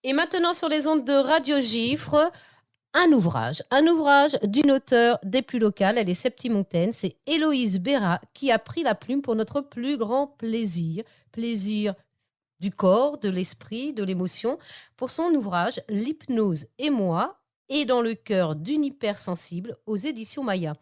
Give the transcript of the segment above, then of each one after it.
Et maintenant sur les ondes de Radio Gifre, un ouvrage d'une auteure des plus locales, elle est septimontaine, c'est Héloïse Bérat qui a pris la plume pour notre plus grand plaisir du corps, de l'esprit, de l'émotion, pour son ouvrage L'hypnose et moi, et dans le cœur d'une hypersensible aux éditions Maya.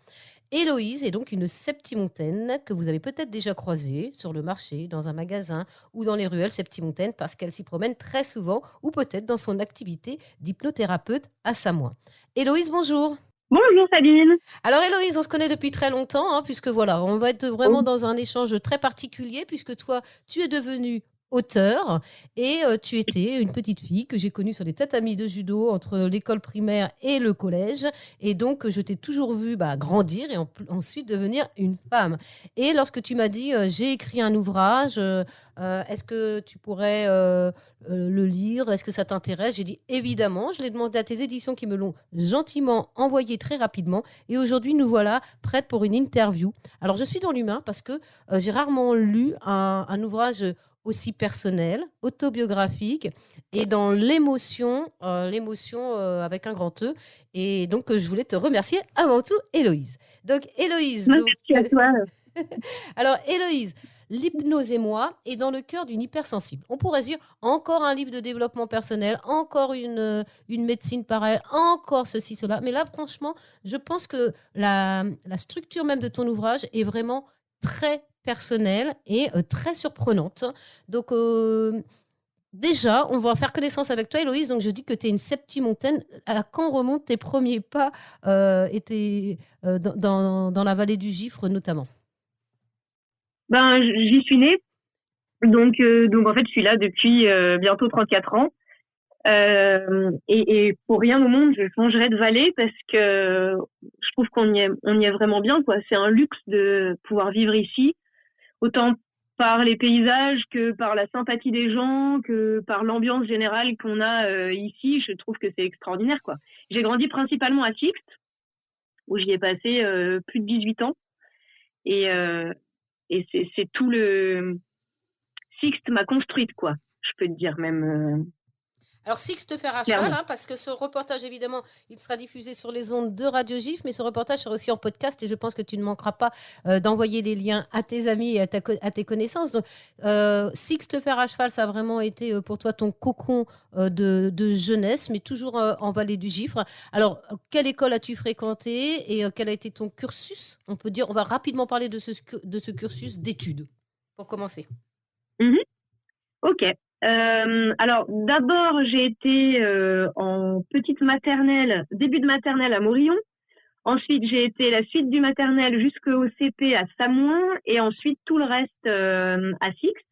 Héloïse est donc une septimontaine que vous avez peut-être déjà croisée sur le marché, dans un magasin ou dans les ruelles septimontaines parce qu'elle s'y promène très souvent ou peut-être dans son activité d'hypnothérapeute à Samoin. Héloïse, bonjour. Bonjour Sabine. Alors Héloïse, on se connaît depuis très longtemps, puisque voilà, on va être vraiment Oh, dans un échange très particulier, puisque toi, tu es devenue auteur et tu étais une petite fille que j'ai connue sur des tatamis de judo entre l'école primaire et le collège. Et donc, je t'ai toujours vue grandir et ensuite devenir une femme. Et lorsque tu m'as dit, j'ai écrit un ouvrage, est-ce que tu pourrais le lire? Est-ce que ça t'intéresse? J'ai dit évidemment. Je l'ai demandé à tes éditions qui me l'ont gentiment envoyé très rapidement. Et aujourd'hui, nous voilà prêtes pour une interview. Alors, je suis dans l'humain parce que j'ai rarement lu un ouvrage aussi personnel, autobiographique et dans l'émotion avec un grand E. Et donc, je voulais te remercier avant tout, Héloïse. Donc, Héloïse, merci à toi. alors, Héloïse, l'hypnose et moi est dans le cœur d'une hypersensible. On pourrait se dire encore un livre de développement personnel, encore une médecine pareille, encore ceci, cela. Mais là, franchement, je pense que la structure même de ton ouvrage est vraiment très personnelle et très surprenante. Donc, déjà, on va faire connaissance avec toi, Héloïse. Donc, je dis que tu es une septimontaine. À quand remontent tes premiers pas dans la vallée du Gifre, notamment? J'y suis née, donc en fait je suis là depuis bientôt 34 ans. Et pour rien au monde je changerais de vallée parce que je trouve qu'on y est vraiment bien, quoi. C'est un luxe de pouvoir vivre ici, autant par les paysages que par la sympathie des gens, que par l'ambiance générale qu'on a ici. Je trouve que c'est extraordinaire, quoi. J'ai grandi principalement à Sixte, où j'y ai passé plus de 18 ans. Et, euh, et c'est tout le Sixte m'a construite, quoi. Je peux te dire même Alors, Sixte Fer à cheval, clairement. parce que ce reportage, évidemment, il sera diffusé sur les ondes de Radio Gif, mais ce reportage sera aussi en podcast et je pense que tu ne manqueras pas d'envoyer les liens à tes amis et à tes connaissances. Donc, Sixte Fer à cheval, ça a vraiment été pour toi ton cocon de jeunesse, mais toujours en vallée du Gifre. Alors, quelle école as-tu fréquenté et quel a été ton cursus? On peut dire, on va rapidement parler de ce cursus d'études, pour commencer. Mhm. Ok. Alors d'abord j'ai été en petite maternelle, début de maternelle à Morillon. Ensuite j'ai été la suite du maternelle jusqu'au CP à Samoin et ensuite tout le reste à Sixte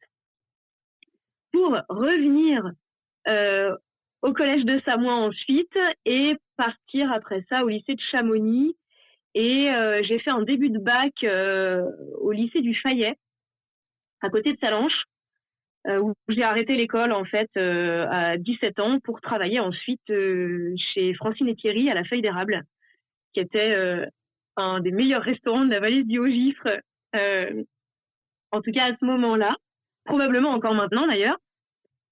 pour revenir euh, au collège de Samoin ensuite et partir après ça au lycée de Chamonix. Et j'ai fait un début de bac au lycée du Fayet à côté de Salanches. Où j'ai arrêté l'école en fait à 17 ans pour travailler ensuite chez Francine et Thierry à la Feuille d'Érable, qui était un des meilleurs restaurants de la vallée du Haut-Gifre, euh, en tout cas à ce moment-là, probablement encore maintenant d'ailleurs.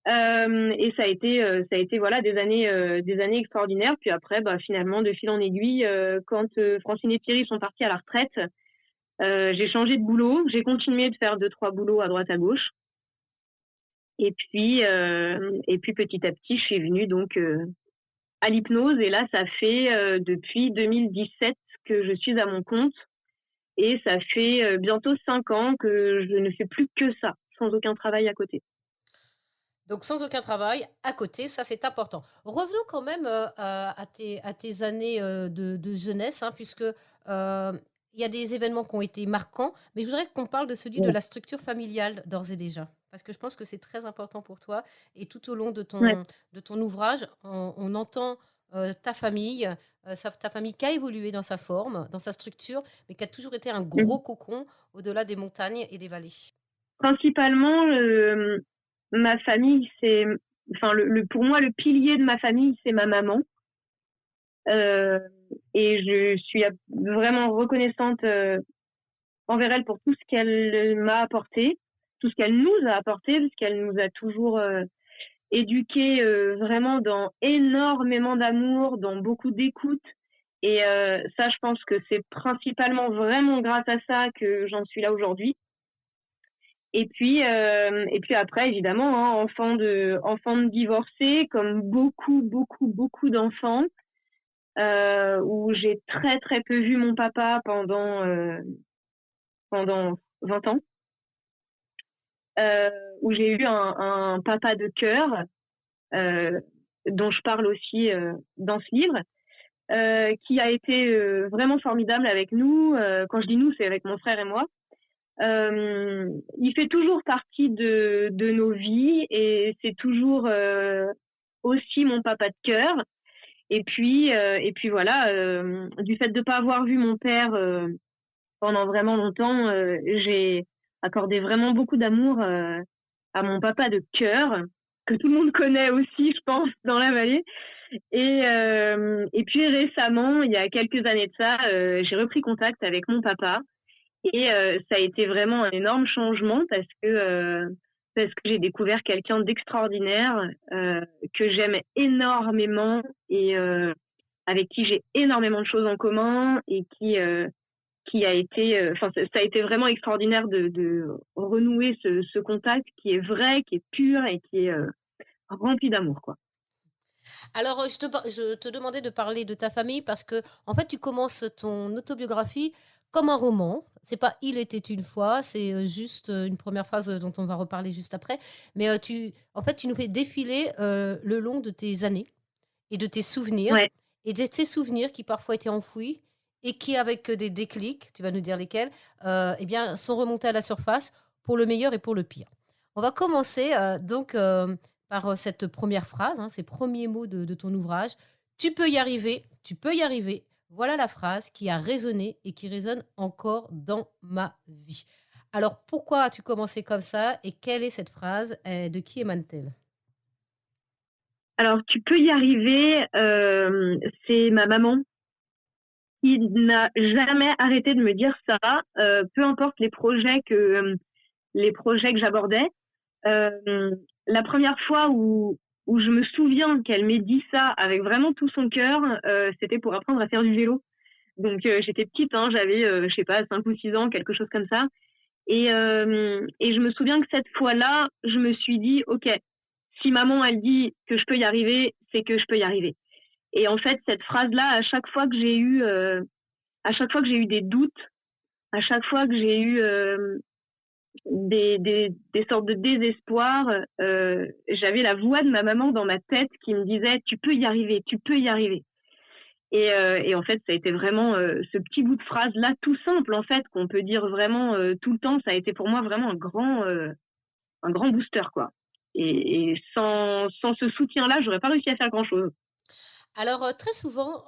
Et ça a été voilà des années extraordinaires. Puis après, finalement, de fil en aiguille, quand Francine et Thierry sont partis à la retraite, j'ai changé de boulot, j'ai continué de faire deux trois boulots à droite à gauche. Et puis petit à petit, je suis venue donc à l'hypnose. Et là, ça fait depuis 2017 que je suis à mon compte. Et ça fait bientôt 5 ans que je ne fais plus que ça, sans aucun travail à côté. Donc, sans aucun travail, à côté, ça c'est important. Revenons quand même à tes années de jeunesse, puisque il y a des événements qui ont été marquants, mais je voudrais qu'on parle de celui de Ouais. la structure familiale d'ores et déjà, parce que je pense que c'est très important pour toi. Et tout au long de Ouais. ton ouvrage, on entend ta famille, ta famille qui a évolué dans sa forme, dans sa structure, mais qui a toujours été un gros cocon au-delà des montagnes et des vallées. Principalement, ma famille, pour moi, le pilier de ma famille, c'est ma maman. Euh, et je suis vraiment reconnaissante envers elle pour tout ce qu'elle m'a apporté, tout ce qu'elle nous a apporté, parce qu'elle nous a toujours éduquée vraiment dans énormément d'amour, dans beaucoup d'écoute. Et ça, je pense que c'est principalement vraiment grâce à ça que j'en suis là aujourd'hui. Et puis après, évidemment, hein, enfant de divorcé, comme beaucoup, beaucoup, beaucoup d'enfants, où j'ai très, très peu vu mon papa pendant 20 ans, euh, où j'ai eu un papa de cœur, euh, dont je parle aussi dans ce livre, qui a été vraiment formidable avec nous. Quand je dis nous, c'est avec mon frère et moi. Il fait toujours partie de nos vies et c'est toujours aussi mon papa de cœur. Et puis voilà, du fait de ne pas avoir vu mon père pendant vraiment longtemps, j'ai accordé vraiment beaucoup d'amour à mon papa de cœur, que tout le monde connaît aussi, je pense, dans la vallée. Et puis récemment, il y a quelques années de ça, j'ai repris contact avec mon papa. Et ça a été vraiment un énorme changement parce que j'ai découvert quelqu'un d'extraordinaire que j'aime énormément et avec qui j'ai énormément de choses en commun et qui a été, enfin ça a été vraiment extraordinaire de renouer ce contact qui est vrai, qui est pur et qui est rempli d'amour, quoi. Alors, je te demandais de parler de ta famille parce que, en fait, tu commences ton autobiographie comme un roman. C'est pas Il était une fois, c'est juste une première phrase dont on va reparler juste après. Mais en fait, tu nous fais défiler le long de tes années et de tes souvenirs Ouais. et de ces souvenirs qui parfois étaient enfouis et qui, avec des déclics, tu vas nous dire lesquels, eh bien, sont remontés à la surface pour le meilleur et pour le pire. On va commencer par cette première phrase, hein, ces premiers mots de ton ouvrage. Tu peux y arriver, tu peux y arriver. Voilà la phrase qui a résonné et qui résonne encore dans ma vie. Alors, pourquoi as-tu commencé comme ça et quelle est cette phrase? De qui émane-t-elle? Alors, tu peux y arriver, c'est ma maman qui n'a jamais arrêté de me dire ça, peu importe les projets que j'abordais. La première fois où je me souviens qu'elle m'ait dit ça avec vraiment tout son cœur, c'était pour apprendre à faire du vélo. Donc j'étais petite, hein, j'avais, je sais pas, 5 ou 6 ans, quelque chose comme ça. Et je me souviens que cette fois-là, je me suis dit, ok, si maman elle dit que je peux y arriver, c'est que je peux y arriver. Et en fait, cette phrase-là, à chaque fois que j'ai eu des doutes, à chaque fois que j'ai eu des sortes de désespoir, j'avais la voix de ma maman dans ma tête qui me disait tu peux y arriver, tu peux y arriver. Et en fait, ça a été vraiment ce petit bout de phrase là, tout simple en fait, qu'on peut dire vraiment tout le temps. Ça a été pour moi vraiment un grand booster quoi. Et sans ce soutien-là, j'aurais pas réussi à faire grand-chose. Alors, très souvent,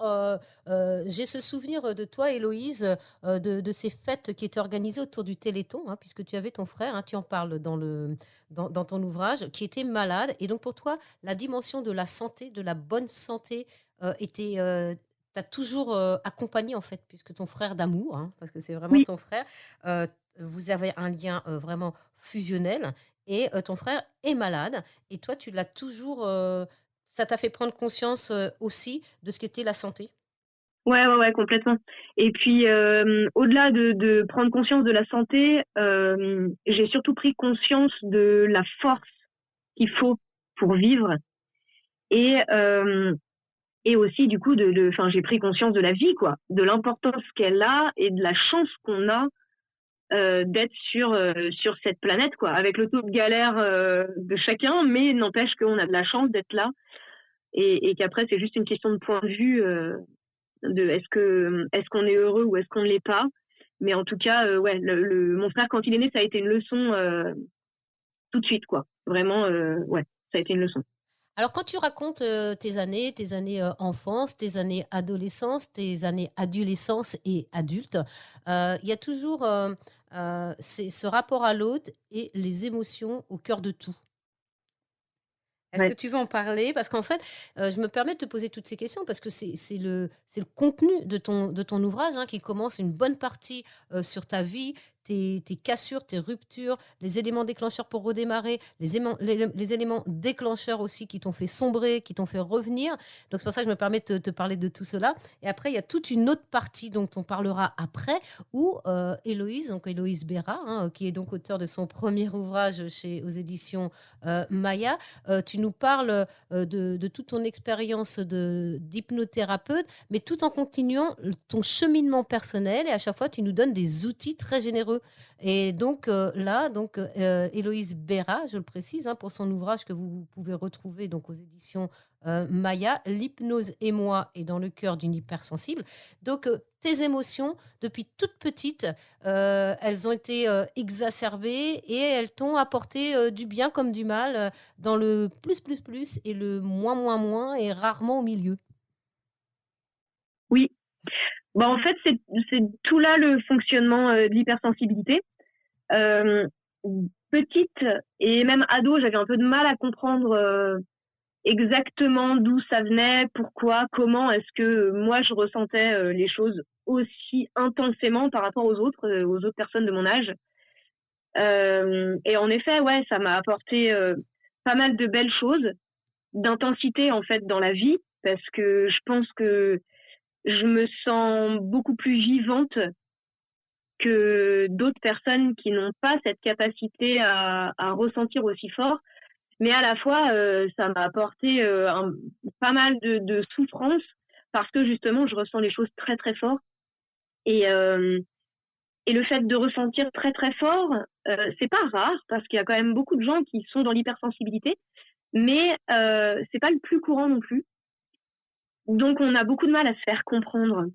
j'ai ce souvenir de toi, Héloïse, de ces fêtes qui étaient organisées autour du Téléthon, hein, puisque tu avais ton frère, hein, tu en parles dans ton ouvrage, qui était malade. Et donc, pour toi, la dimension de la santé, de la bonne santé, t'a toujours accompagné, en fait, puisque ton frère d'amour, hein, parce que c'est vraiment Oui. ton frère, euh, vous avez un lien vraiment fusionnel. Et ton frère est malade. Et toi, tu l'as toujours. Ça t'a fait prendre conscience, aussi de ce qu'était la santé? Ouais, complètement. Et puis, au-delà de prendre conscience de la santé, j'ai surtout pris conscience de la force qu'il faut pour vivre et, et aussi, du coup, enfin, j'ai pris conscience de la vie, quoi, de l'importance qu'elle a et de la chance qu'on a d'être sur cette planète, quoi, avec le taux de galère de chacun, mais n'empêche qu'on a de la chance d'être là et qu'après, c'est juste une question de point de vue. De est-ce qu'on est heureux ou est-ce qu'on ne l'est pas. Mais en tout cas, ouais, mon frère, quand il est né, ça a été une leçon tout de suite, quoi. Vraiment, ouais, ça a été une leçon. Alors quand tu racontes, tes années, enfance, tes années adolescence, tes années adolescence et adulte, il y a toujours, c'est ce rapport à l'autre et les émotions au cœur de tout. Est-ce que Ouais, tu veux en parler? Parce qu'en fait, je me permets de te poser toutes ces questions parce que c'est le contenu de ton ouvrage, hein, qui commence une bonne partie, sur ta vie, tes cassures, tes ruptures, les éléments déclencheurs pour redémarrer, les éléments déclencheurs aussi qui t'ont fait sombrer, qui t'ont fait revenir. Donc c'est pour ça que je me permets de te parler de tout cela. Et après, il y a toute une autre partie dont on parlera après, où Héloïse, donc Héloïse Béra, hein, qui est donc auteur de son premier ouvrage aux éditions Maya, tu nous parles de toute ton expérience d'hypnothérapeute, mais tout en continuant ton cheminement personnel. Et à chaque fois, tu nous donnes des outils très généreux. Et donc là, Héloïse Béra, je le précise, hein, pour son ouvrage que vous pouvez retrouver donc aux éditions Maya, L'hypnose et moi et dans le cœur d'une hypersensible. Donc tes émotions, depuis toute petite, elles ont été exacerbées et elles t'ont apporté du bien comme du mal, dans le plus, plus, plus et le moins, moins, moins et rarement au milieu. Oui. Bah, en fait, c'est tout là le fonctionnement de l'hypersensibilité. Euh, Petite et même ado, j'avais un peu de mal à comprendre exactement d'où ça venait, pourquoi, comment est-ce que moi je ressentais les choses aussi intensément par rapport aux autres personnes de mon âge. Et en effet, ouais, ça m'a apporté pas mal de belles choses, d'intensité en fait dans la vie, parce que je pense que je me sens beaucoup plus vivante que d'autres personnes qui n'ont pas cette capacité à ressentir aussi fort. Mais à la fois, ça m'a apporté pas mal de souffrance parce que justement, je ressens les choses très très fort. Et, euh, et le fait de ressentir très très fort, c'est pas rare parce qu'il y a quand même beaucoup de gens qui sont dans l'hypersensibilité, mais c'est pas le plus courant non plus. Donc on a beaucoup de mal à se faire comprendre.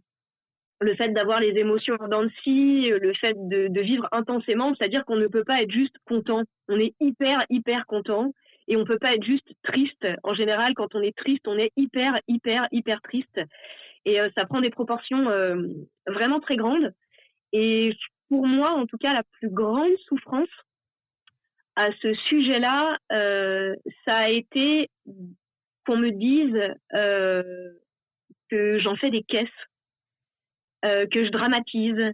Le fait d'avoir les émotions en dents de scie, le fait de vivre intensément, c'est-à-dire qu'on ne peut pas être juste content. On est hyper, hyper content et on ne peut pas être juste triste. En général, quand on est triste, on est hyper, hyper, hyper triste. Et ça prend des proportions vraiment très grandes. Et pour moi, en tout cas, la plus grande souffrance à ce sujet-là, ça a été qu'on me dise que j'en fais des caisses, que je dramatise,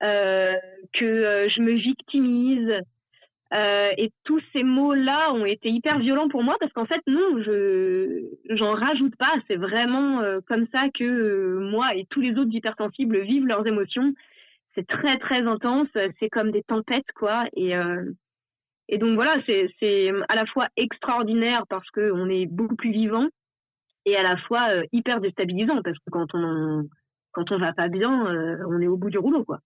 que je me victimise. Et tous ces mots-là ont été hyper violents pour moi parce qu'en fait, non, j'en rajoute pas. C'est vraiment comme ça que moi et tous les autres hypersensibles vivent leurs émotions. C'est très, très intense. C'est comme des tempêtes, quoi. Et donc voilà, c'est à la fois extraordinaire parce qu'on est beaucoup plus vivant et à la fois hyper déstabilisant parce que quand on va pas bien, on est au bout du rouleau, quoi.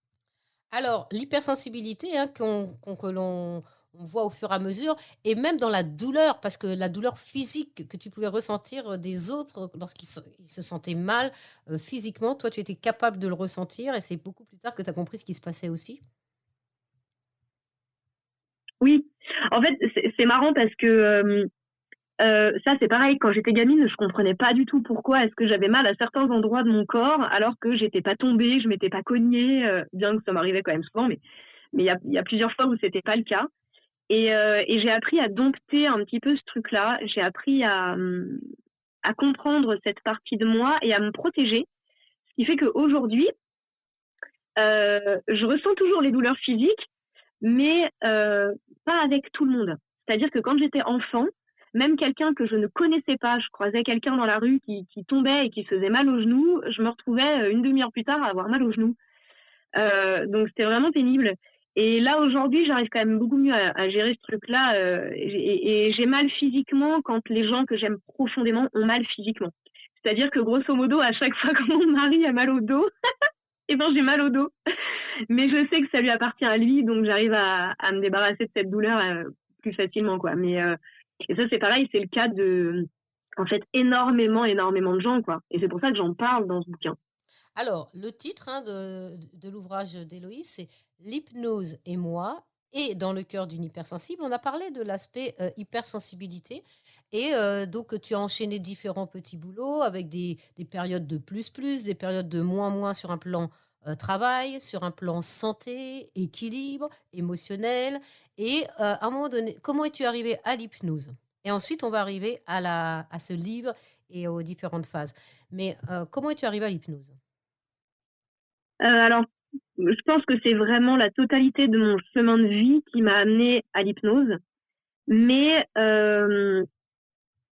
Alors, l'hypersensibilité, hein, que l'on on voit au fur et à mesure, et même dans la douleur, parce que la douleur physique que tu pouvais ressentir des autres ils se sentaient mal physiquement, toi, tu étais capable de le ressentir, et c'est beaucoup plus tard que tu as compris ce qui se passait aussi. Oui, en fait, c'est marrant parce que ça, c'est pareil. Quand j'étais gamine, je comprenais pas du tout pourquoi est-ce que j'avais mal à certains endroits de mon corps alors que j'étais pas tombée, je m'étais pas cognée, bien que ça m'arrivait quand même souvent, mais il y a plusieurs fois où c'était pas le cas. Et j'ai appris à dompter un petit peu ce truc-là. J'ai appris à comprendre cette partie de moi et à me protéger. Ce qui fait qu'aujourd'hui, je ressens toujours les douleurs physiques, mais pas avec tout le monde. C'est-à-dire que quand j'étais enfant, même quelqu'un que je ne connaissais pas, je croisais quelqu'un dans la rue qui tombait et qui se faisait mal au genou, je me retrouvais une demi-heure plus tard à avoir mal au genou. Donc c'était vraiment pénible. Et là aujourd'hui, j'arrive quand même beaucoup mieux à gérer ce truc-là. Et j'ai mal physiquement quand les gens que j'aime profondément ont mal physiquement. C'est-à-dire que grosso modo, à chaque fois que mon mari a mal au dos, et ben j'ai mal au dos. Mais je sais que ça lui appartient à lui, donc j'arrive à me débarrasser de cette douleur plus facilement, quoi. Et ça c'est pareil, c'est le cas de en fait énormément, énormément de gens, quoi. Et c'est pour ça que j'en parle dans ce bouquin. Alors, le titre, hein, de l'ouvrage d'Héloïse, c'est L'hypnose et moi, et dans le cœur d'une hypersensible. On a parlé de l'aspect hypersensibilité, et donc tu as enchaîné différents petits boulots avec des périodes de plus, des périodes de moins sur un plan travail, sur un plan santé, équilibre, émotionnel, et à un moment donné, comment es-tu arrivé à l'hypnose? Et ensuite, on va arriver à ce livre et aux différentes phases. Mais comment es-tu arrivé à l'hypnose? Alors je pense que c'est vraiment la totalité de mon chemin de vie qui m'a amené à l'hypnose. Mais il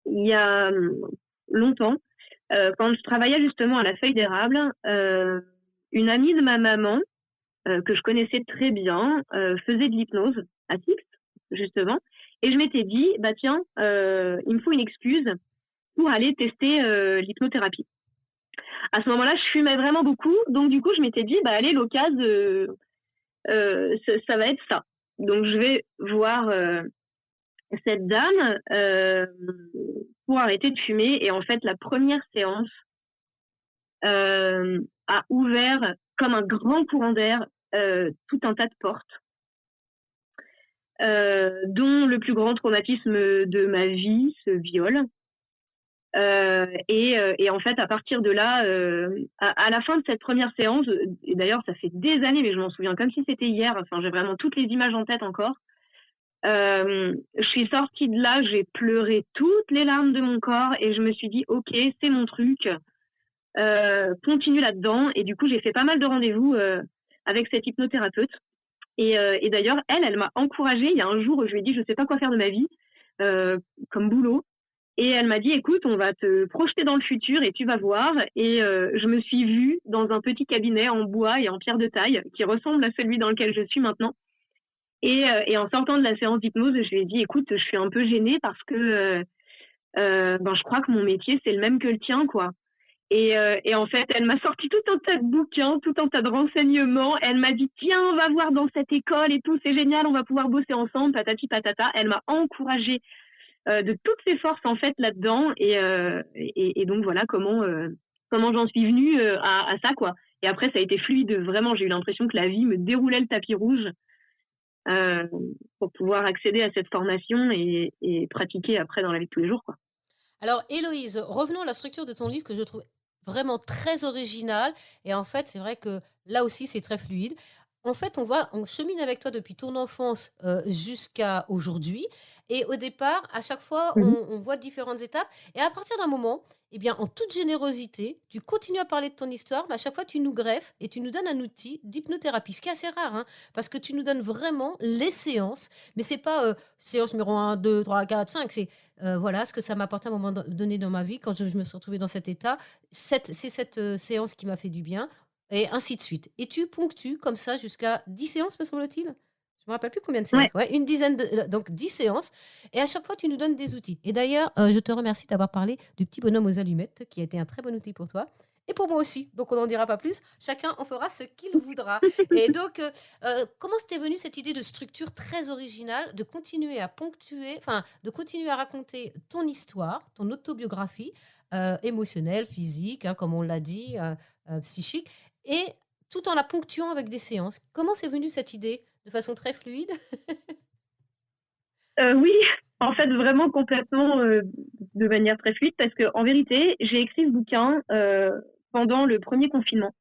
y a longtemps, quand je travaillais justement à la Feuille d'Érable, une amie de ma maman, que je connaissais très bien, faisait de l'hypnose à Six, justement. Et je m'étais dit, bah tiens, il me faut une excuse pour aller tester l'hypnothérapie. À ce moment-là, je fumais vraiment beaucoup, donc du coup, je m'étais dit, bah allez, l'occasion, ça va être ça. Donc je vais voir cette dame pour arrêter de fumer. Et en fait, la première séance a ouvert comme un grand courant d'air tout un tas de portes, dont le plus grand traumatisme de ma vie, ce viol. Et en fait, à partir de là, à la fin de cette première séance, et d'ailleurs ça fait des années, mais je m'en souviens comme si c'était hier, enfin j'ai vraiment toutes les images en tête encore, je suis sortie de là, j'ai pleuré toutes les larmes de mon corps et je me suis dit ok, c'est mon truc, continue là-dedans. Et du coup j'ai fait pas mal de rendez-vous avec cette hypnothérapeute. Et d'ailleurs elle m'a encouragée. Il y a un jour où je lui ai dit je sais pas quoi faire de ma vie comme boulot. Et elle m'a dit, écoute, on va te projeter dans le futur et tu vas voir. Et je me suis vue dans un petit cabinet en bois et en pierre de taille qui ressemble à celui dans lequel je suis maintenant. Et en sortant de la séance d'hypnose, je lui ai dit, écoute, je suis un peu gênée parce que ben, je crois que mon métier, c'est le même que le tien, quoi. Et en fait, elle m'a sorti tout un tas de bouquins, tout un tas de renseignements. Elle m'a dit, tiens, on va voir dans cette école et tout, c'est génial, on va pouvoir bosser ensemble, patati patata. Elle m'a encouragée de toutes ses forces en fait là-dedans. Et donc voilà comment j'en suis venue à ça, quoi. Et après, ça a été fluide, vraiment. J'ai eu l'impression que la vie me déroulait le tapis rouge euh, pour pouvoir accéder à cette formation et pratiquer après dans la vie de tous les jours, quoi. Alors, Héloïse, revenons à la structure de ton livre que je trouve vraiment très originale. Et en fait, c'est vrai que là aussi, c'est très fluide. En fait, on chemine avec toi depuis ton enfance jusqu'à aujourd'hui. Et au départ, à chaque fois, Mhm. on voit différentes étapes. Et à partir d'un moment, eh bien, en toute générosité, tu continues à parler de ton histoire, mais à chaque fois, tu nous greffes et tu nous donnes un outil d'hypnothérapie, ce qui est assez rare, hein, parce que tu nous donnes vraiment les séances. Mais c'est pas séance numéro 1, 2, 3, 4, 5. C'est voilà ce que ça m'a apporté à un moment donné dans ma vie quand je me suis retrouvée dans cet état. C'est cette séance qui m'a fait du bien, et ainsi de suite. Et tu ponctues comme ça jusqu'à 10 séances, me semble-t-il. Je me rappelle plus combien de Ouais. séances. Ouais, une dizaine donc 10 séances. Et à chaque fois, tu nous donnes des outils. Et d'ailleurs, je te remercie d'avoir parlé du petit bonhomme aux allumettes, qui a été un très bon outil pour toi. Et pour moi aussi. Donc, on n'en dira pas plus. Chacun en fera ce qu'il voudra. Et donc, comment t'es venue cette idée de structure très originale, de continuer à ponctuer, enfin, de continuer à raconter ton histoire, ton autobiographie, émotionnelle, physique, hein, comme on l'a dit, psychique, et tout en la ponctuant avec des séances. Comment c'est venu cette idée de façon très fluide? Oui, en fait, vraiment complètement de manière très fluide parce que en vérité, j'ai écrit ce bouquin pendant le premier confinement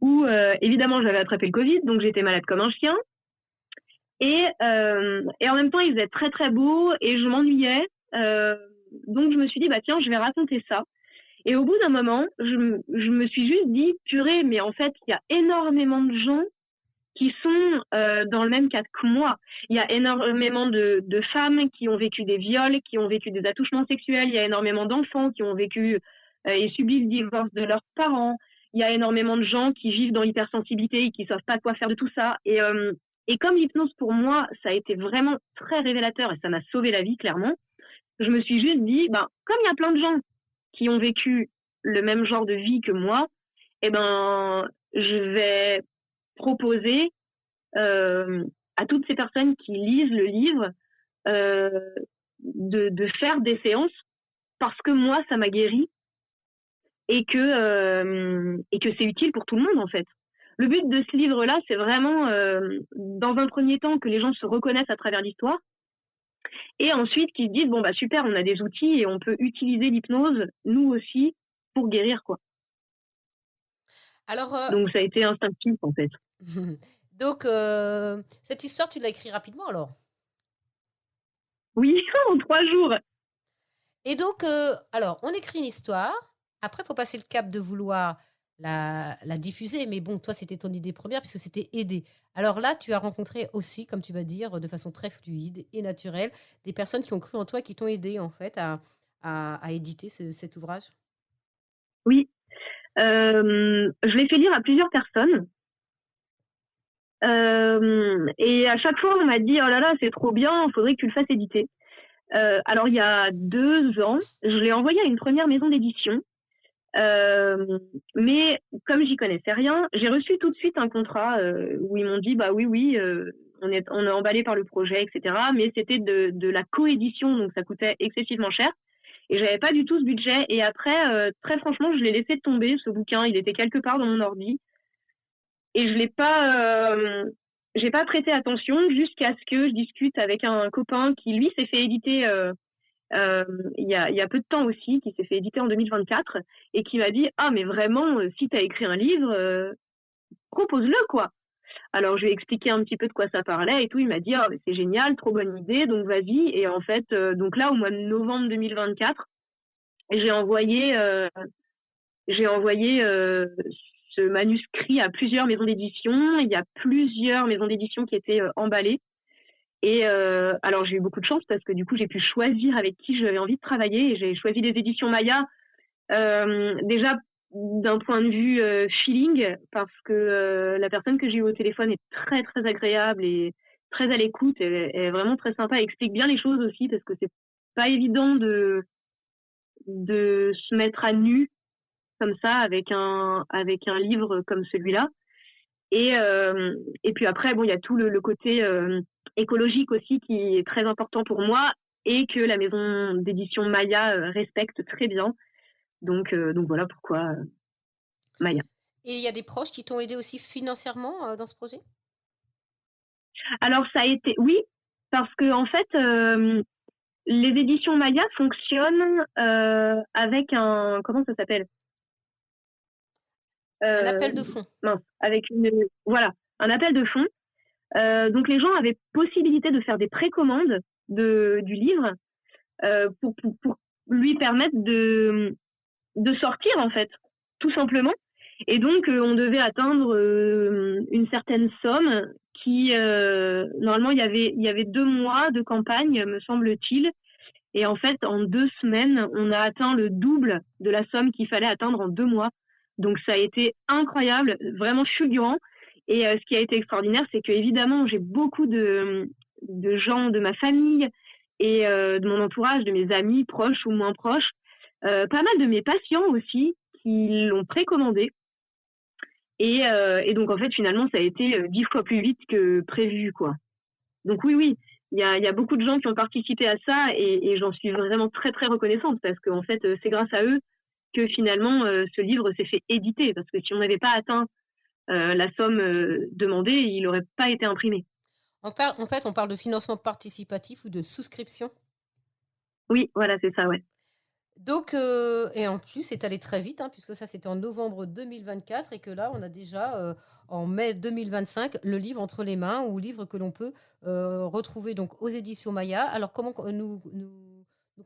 où évidemment j'avais attrapé le Covid, donc j'étais malade comme un chien. Et en même temps, il faisait très très beau et je m'ennuyais. Donc je me suis dit, bah tiens, je vais raconter ça. Et au bout d'un moment, je me suis juste dit, purée, mais en fait, il y a énormément de gens qui sont dans le même cas que moi. Il y a énormément de femmes qui ont vécu des viols, qui ont vécu des attouchements sexuels. Il y a énormément d'enfants qui ont vécu et subi le divorce de leurs parents. Il y a énormément de gens qui vivent dans l'hypersensibilité et qui savent pas quoi faire de tout ça. Et comme l'hypnose, pour moi, ça a été vraiment très révélateur et ça m'a sauvé la vie, clairement, je me suis juste dit, ben, comme il y a plein de gens qui ont vécu le même genre de vie que moi, eh ben, je vais proposer à toutes ces personnes qui lisent le livre euh, de faire des séances parce que moi, ça m'a guéri et que c'est utile pour tout le monde, en fait. Le but de ce livre-là, c'est vraiment, dans un premier temps, que les gens se reconnaissent à travers l'histoire et ensuite qu'ils se disent, bon, bah super, on a des outils et on peut utiliser l'hypnose, nous aussi, pour guérir, quoi. Alors, Donc, ça a été instinctif, en fait. donc cette histoire, tu l'as écrite rapidement alors? Oui, en 3 jours. Et donc, alors, on écrit une histoire. Après, il faut passer le cap de vouloir la diffuser. Mais bon, toi, c'était ton idée première puisque c'était aider. Alors là, tu as rencontré aussi, comme tu vas dire, de façon très fluide et naturelle, des personnes qui ont cru en toi, qui t'ont aidé en fait à éditer cet ouvrage. Oui, je l'ai fait lire à plusieurs personnes. Et à chaque fois, on m'a dit, oh là là, c'est trop bien, il faudrait que tu le fasses éditer. Alors, il y a 2 ans, je l'ai envoyé à une première maison d'édition. Mais comme j'y connaissais rien, j'ai reçu tout de suite un contrat où ils m'ont dit, bah oui, oui, on est emballé par le projet, etc. Mais c'était de la coédition, donc ça coûtait excessivement cher. Et j'avais pas du tout ce budget. Et après, très franchement, je l'ai laissé tomber, ce bouquin. Il était quelque part dans mon ordi. Et j'ai pas prêté attention jusqu'à ce que je discute avec un copain qui, lui, s'est fait éditer il y a peu de temps aussi, qui s'est fait éditer en 2024 et qui m'a dit ah mais vraiment si t'as écrit un livre propose-le quoi. Alors je lui ai expliqué un petit peu de quoi ça parlait et tout, il m'a dit ah mais c'est génial, trop bonne idée, donc vas-y. Et en fait donc là au mois de novembre 2024 j'ai envoyé euh, j'ai envoyé ce manuscrit à plusieurs maisons d'édition. Il y a plusieurs maisons d'édition qui étaient emballées. Et alors j'ai eu beaucoup de chance parce que du coup j'ai pu choisir avec qui j'avais envie de travailler et j'ai choisi les éditions Maya déjà d'un point de vue feeling parce que la personne que j'ai eue au téléphone est très très agréable et très à l'écoute, elle est vraiment très sympa, elle explique bien les choses aussi parce que c'est pas évident de se mettre à nu comme ça avec un livre comme celui-là. Et puis après, bon, il y a tout le côté écologique aussi qui est très important pour moi et que la maison d'édition Maya respecte très bien. Donc voilà pourquoi Maya. Et il y a des proches qui t'ont aidé aussi financièrement dans ce projet? Alors ça a été, oui, parce que en fait, les éditions Maya fonctionnent avec un, comment ça s'appelle Un euh, appel de fonds. mince, avec voilà, un appel de fonds. Donc les gens avaient possibilité de faire des précommandes du livre pour lui permettre de sortir en fait, tout simplement. Et donc on devait atteindre une certaine somme qui normalement il y avait 2 mois de campagne me semble-t-il. Et en fait en 2 semaines on a atteint le double de la somme qu'il fallait atteindre en 2 mois. Donc ça a été incroyable, vraiment fulgurant. Et ce qui a été extraordinaire, c'est que évidemment j'ai beaucoup de gens de ma famille et de mon entourage, de mes amis proches ou moins proches, pas mal de mes patients aussi qui l'ont précommandé. Et donc en fait finalement ça a été 10 fois plus vite que prévu quoi. Donc oui oui, il y a beaucoup de gens qui ont participé à ça et j'en suis vraiment très très reconnaissante parce qu'en fait c'est grâce à eux que finalement ce livre s'est fait éditer parce que si on n'avait pas atteint la somme demandée, il n'aurait pas été imprimé. En fait, on parle de financement participatif ou de souscription. Oui, voilà, c'est ça, ouais. Donc, et en plus, c'est allé très vite, hein, puisque ça, c'était en novembre 2024 et que là, on a déjà, en mai 2025, le livre entre les mains ou livre que l'on peut retrouver donc aux éditions Maya. Alors, comment nous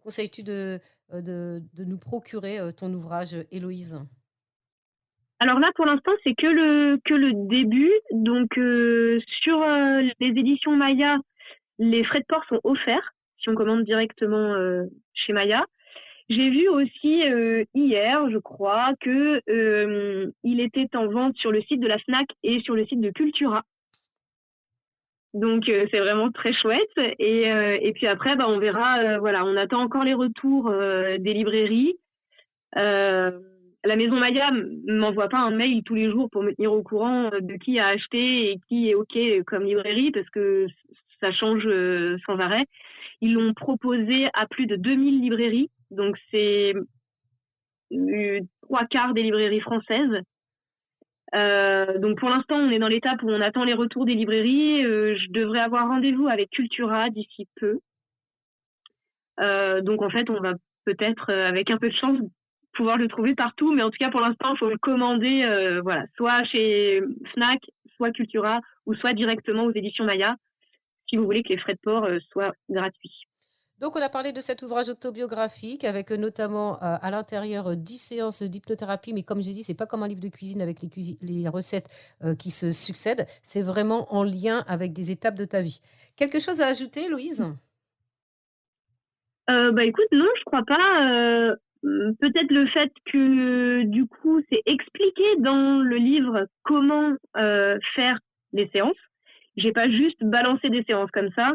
conseilles-tu de nous procurer ton ouvrage, Héloïse? Alors là, pour l'instant, c'est que le début. Donc, sur les éditions Maya, les frais de port sont offerts si on commande directement chez Maya. J'ai vu aussi hier, je crois, que il était en vente sur le site de la Fnac et sur le site de Cultura. Donc c'est vraiment très chouette. Et puis après, bah, on verra. Voilà, on attend encore les retours des librairies. La maison Maya m'envoie pas un mail tous les jours pour me tenir au courant de qui a acheté et qui est OK comme librairie parce que ça change sans arrêt. Ils l'ont proposé à plus de 2000 librairies, donc c'est 3/4 des librairies françaises. Donc pour l'instant, on est dans l'étape où on attend les retours des librairies. Je devrais avoir rendez-vous avec Cultura d'ici peu. Donc en fait, on va peut-être, avec un peu de chance, pouvoir le trouver partout. Mais en tout cas, pour l'instant, il faut le commander, voilà, soit chez Fnac, soit Cultura, ou soit directement aux éditions Maya, si vous voulez que les frais de port soient gratuits. Donc, on a parlé de cet ouvrage autobiographique avec notamment à l'intérieur 10 séances d'hypnothérapie, mais comme j'ai dit, c'est pas comme un livre de cuisine avec les recettes qui se succèdent. C'est vraiment en lien avec des étapes de ta vie. Quelque chose à ajouter, Louise? Bah écoute, non, je crois pas. Peut-être le fait que du coup, c'est expliqué dans le livre comment faire les séances. J'ai pas juste balancé des séances comme ça.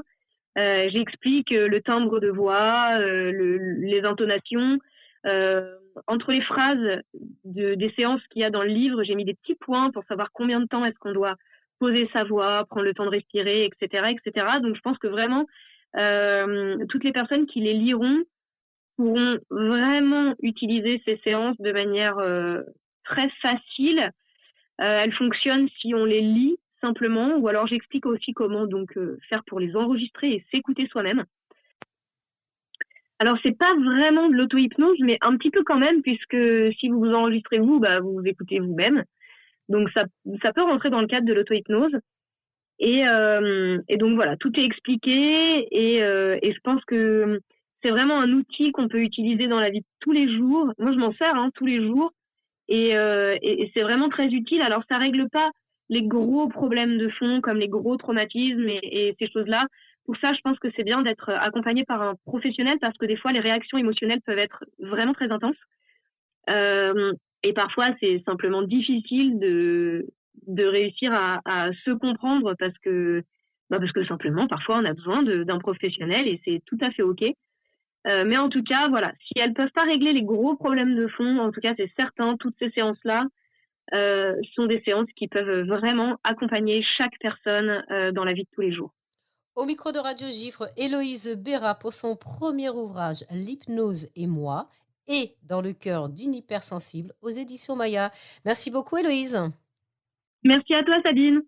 J'explique le timbre de voix, les intonations. Euh, Entre les phrases des séances qu'il y a dans le livre, j'ai mis des petits points pour savoir combien de temps est-ce qu'on doit poser sa voix, prendre le temps de respirer, etc., etc. Donc je pense que vraiment, toutes les personnes qui les liront pourront vraiment utiliser ces séances de manière très facile. Elles fonctionnent si on les lit simplement, ou alors j'explique aussi comment donc faire pour les enregistrer et s'écouter soi-même. Alors c'est pas vraiment de l'auto-hypnose, mais un petit peu quand même, puisque si vous vous enregistrez vous, bah vous vous écoutez vous-même. Donc ça peut rentrer dans le cadre de l'auto-hypnose. Et donc voilà, tout est expliqué et je pense que c'est vraiment un outil qu'on peut utiliser dans la vie de tous les jours. Moi, je m'en sers tous les jours et c'est vraiment très utile. Alors, ça règle pas les gros problèmes de fond comme les gros traumatismes et ces choses-là. Pour ça, je pense que c'est bien d'être accompagné par un professionnel parce que des fois, les réactions émotionnelles peuvent être vraiment très intenses. Euh, et parfois, c'est simplement difficile de réussir à se comprendre parce que simplement, parfois, on a besoin d'un professionnel et c'est tout à fait OK. Mais en tout cas, voilà, si elles peuvent pas régler les gros problèmes de fond, en tout cas, c'est certain, toutes ces séances-là sont des séances qui peuvent vraiment accompagner chaque personne dans la vie de tous les jours. Au micro de Radio Gifre, Héloïse Béra pour son premier ouvrage L'hypnose et moi et dans le cœur d'une hypersensible aux éditions Maya. Merci beaucoup, Héloïse. Merci à toi, Sabine.